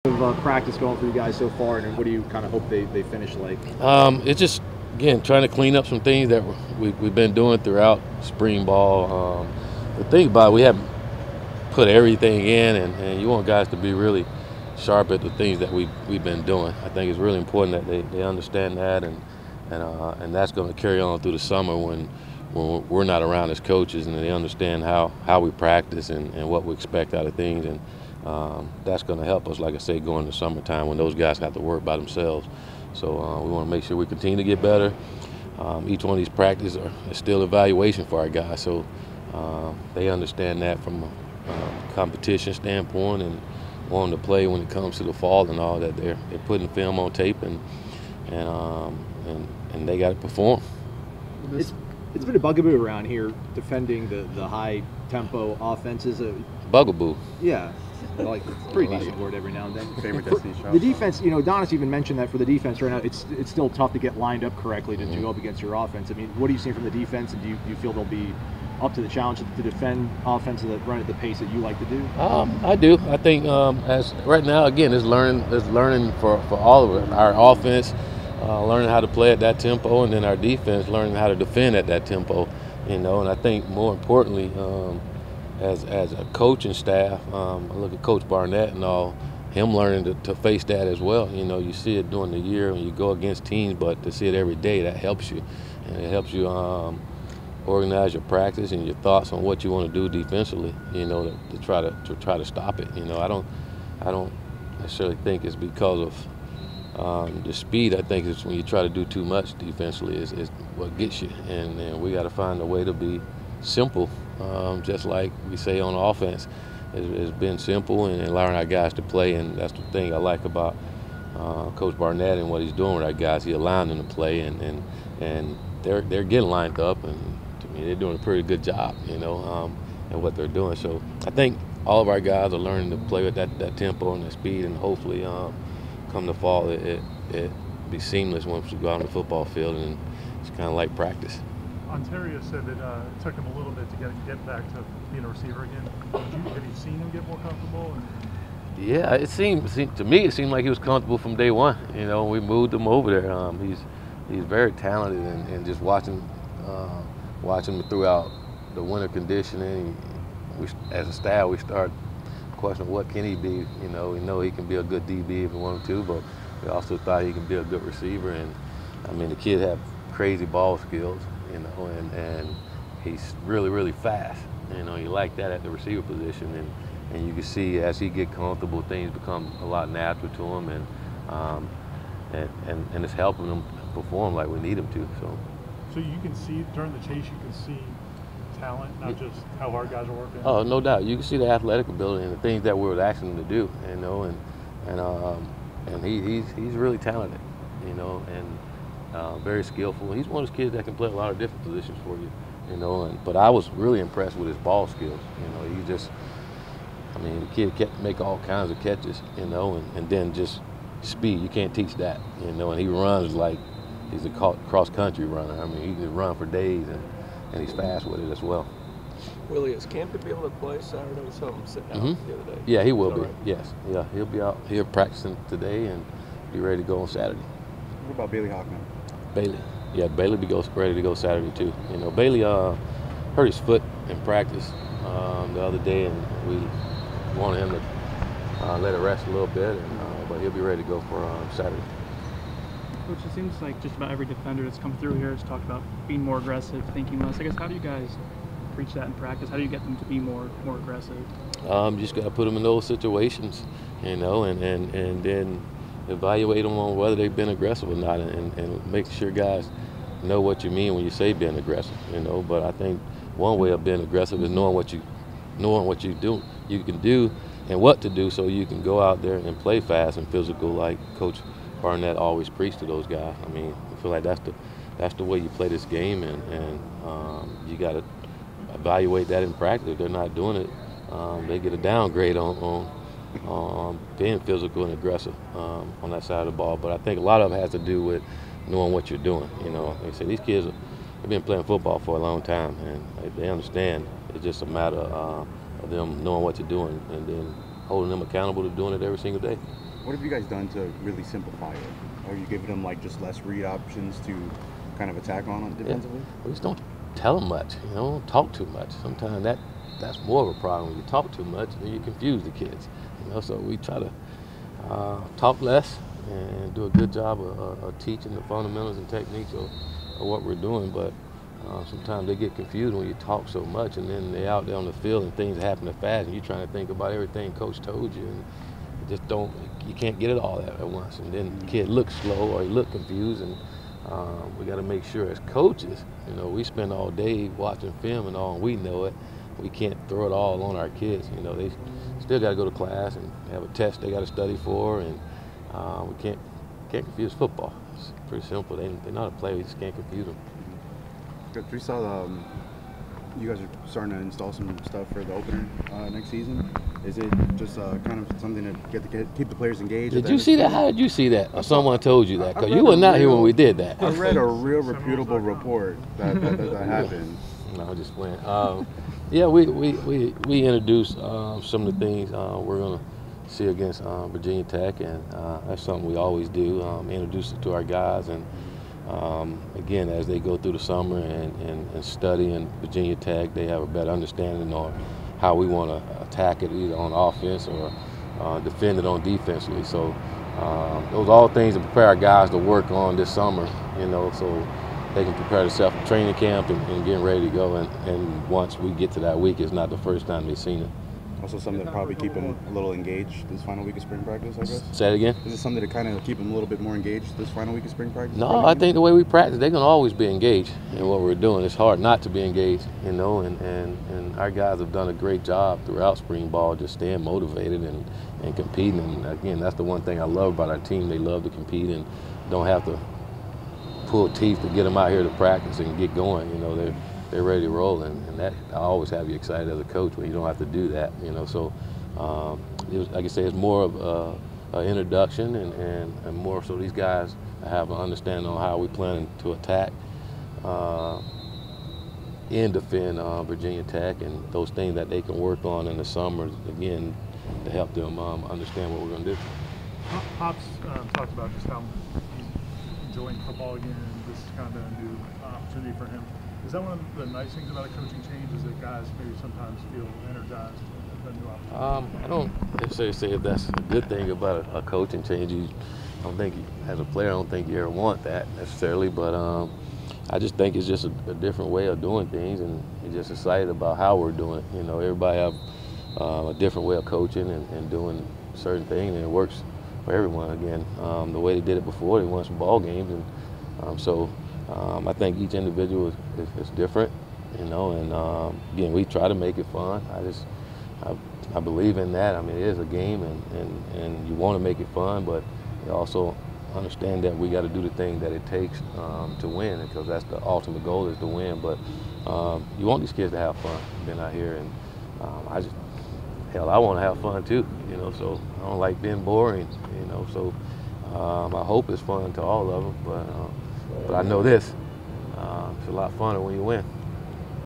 Of practice going for you guys so far, and what do you kind of hope they finish like? It's just, again, trying to clean up some things that we've been doing throughout spring ball. The thing about it, we haven't put everything in, and you want guys to be really sharp at the things that we've been doing. I think it's really important that they understand that, and that's going to carry on through the summer when we're not around as coaches, and they understand how we practice and what we expect out of things. And that's going to help us, like I say, going into summertime when those guys have to work by themselves. So we want to make sure we continue to get better. Each one of these practices is still evaluation for our guys, so they understand that from a competition standpoint and wanting to play when it comes to the fall and all that. They're putting film on tape and they got to perform. It's been a bugaboo around here defending the high tempo offenses. Bugaboo. Yeah. Like pretty decent word every now and then. Favorite Destiny show. The defense, Donis even mentioned that for the defense right now, it's still tough to get lined up correctly to go up against your offense. I mean, what are you seeing from the defense, and do you feel they'll be up to the challenge to defend offenses that run at the pace that you like to do? I do. I think as right now, again, it's learning for all of us. Our offense learning how to play at that tempo, and then our defense learning how to defend at that tempo. And I think more importantly, as a coaching staff, I look at Coach Barnett and all, him learning to face that as well. You see it during the year when you go against teams, but to see it every day, that helps you. And it helps you organize your practice and your thoughts on what you want to do defensively, to try to stop it. I don't necessarily think it's because of the speed. I think it's when you try to do too much defensively is what gets you. And we got to find a way to be simple, just like we say on offense. It's been simple and allowing our guys to play, and that's the thing I like about Coach Barnett and what he's doing with our guys. He's allowing them to play, and they're getting lined up, and to me they're doing a pretty good job, and what they're doing. So I think all of our guys are learning to play with that tempo and that speed, and hopefully come the fall it be seamless once we go out on the football field, and it's kind of like practice. Ontario said that it took him a little bit to get back to being a receiver again. Have you seen him get more comfortable? Yeah, it seemed to me like he was comfortable from day one. We moved him over there. He's very talented, and just watching him throughout the winter conditioning, as a staff we start questioning what can he be. We know he can be a good DB if he wanted to, but we also thought he can be a good receiver. And I mean, the kid have crazy ball skills. And he's really, really fast. You like that at the receiver position, and you can see as he get comfortable, things become a lot natural to him, and it's helping him perform like we need him to. So you can see during the chase, you can see talent, not just how hard guys are working. Oh, no doubt. You can see the athletic ability and the things that we were asking him to do. And he's really talented. Very skillful. He's one of those kids that can play a lot of different positions for you, but I was really impressed with his ball skills. The kid kept make all kinds of catches, and then just speed. You can't teach that, and he runs like he's a cross-country runner. He can run for days, and he's fast with it as well. Willie, is Camden be able to play Saturday? We saw him sitting out the other day. Yeah, he will be. Right? Yes. Yeah, he'll be out here practicing today and be ready to go on Saturday. What about Bailey Hockman? Bailey. Yeah, Bailey be ready to go Saturday too. Bailey hurt his foot in practice the other day, and we wanted him to let it rest a little bit, but he'll be ready to go for Saturday. Coach, it seems like just about every defender that's come through here has talked about being more aggressive, thinking less. I guess, how do you guys preach that in practice? How do you get them to be more aggressive? Just got to put them in those situations, and then evaluate them on whether they've been aggressive or not, and make sure guys know what you mean when you say being aggressive. But I think one way of being aggressive is knowing what you can do and what to do, so you can go out there and play fast and physical, like Coach Barnett always preached to those guys. I feel like that's the way you play this game, and you got to evaluate that in practice. If they're not doing it, they get a downgrade on being physical and aggressive on that side of the ball. But I think a lot of it has to do with knowing what you're doing. Like I said, these kids have been playing football for a long time, and they understand. It's just a matter of them knowing what to do, and then holding them accountable to doing it every single day. What have you guys done to really simplify it? Are you giving them like just less read options to kind of attack on defensively? Yeah. We just don't tell them much, don't talk too much. Sometimes that's more of a problem. When you talk too much, then you confuse the kids, So we try to talk less and do a good job of teaching the fundamentals and techniques of what we're doing. But sometimes they get confused when you talk so much, and then they're out there on the field and things happen fast, and you're trying to think about everything coach told you, and you can't get it all at once. And then the kid looks slow or he look confused, and we got to make sure as coaches, we spend all day watching film and all, and we know it. We can't throw it all on our kids. They still got to go to class and have a test they got to study for, and we can't confuse football. It's pretty simple. They know how to play. We just can't confuse them. Good. We saw you guys are starting to install some stuff for the opener next season. Is it just kind of something to keep the players engaged? Did you see that? How did you see that? Or someone told you that? Because you were not here when we did that. I read a real reputable report that happened. No, I'm just playing. Yeah, we introduced some of the things we're going to see against Virginia Tech, and that's something we always do, introduce it to our guys. And again, as they go through the summer and study in Virginia Tech, they have a better understanding on how we want to attack it, either on offense or defend it on defensively. So those are all things to prepare our guys to work on this summer, so they can prepare themselves for training camp and getting ready to go. And once we get to that week, it's not the first time they've seen it. Also something to probably keep them a little engaged this final week of spring practice, I guess? Say it again? Is it something to kind of keep them a little bit more engaged this final week of spring practice? No, I think the way we practice, they're going to always be engaged in what we're doing. It's hard not to be engaged, and our guys have done a great job throughout spring ball just staying motivated and competing. And again, that's the one thing I love about our team. They love to compete and don't have to pull teeth to get them out here to practice and get going. They're ready to roll, and that I always have you excited as a coach when you don't have to do that. So like I say, it's more of an introduction and more so these guys have an understanding on how we plan to attack and defend Virginia Tech, and those things that they can work on in the summer, again, to help them understand what we're going to do. Pops talked about just how he's enjoying football again, and this is kind of a new opportunity for him. Is that one of the nice things about a coaching change, is that guys maybe sometimes feel energized at a new opportunity? I don't necessarily say if that's a good thing about a coaching change. As a player, I don't think you ever want that necessarily, but I just think it's just a different way of doing things, and you're just excited about how we're doing it. Everybody have a different way of coaching and doing certain things, and it works for everyone. Again, the way they did it before, they won some ball games, and so I think each individual is different, and again, we try to make it fun. I believe in that. I mean, it is a game, and you want to make it fun, but you also understand that we got to do the thing that it takes to win, because that's the ultimate goal, is to win. But you want these kids to have fun being out here, and I want to have fun too, so I don't like being boring, so I hope it's fun to all of them, but I know this, it's a lot funner when you win.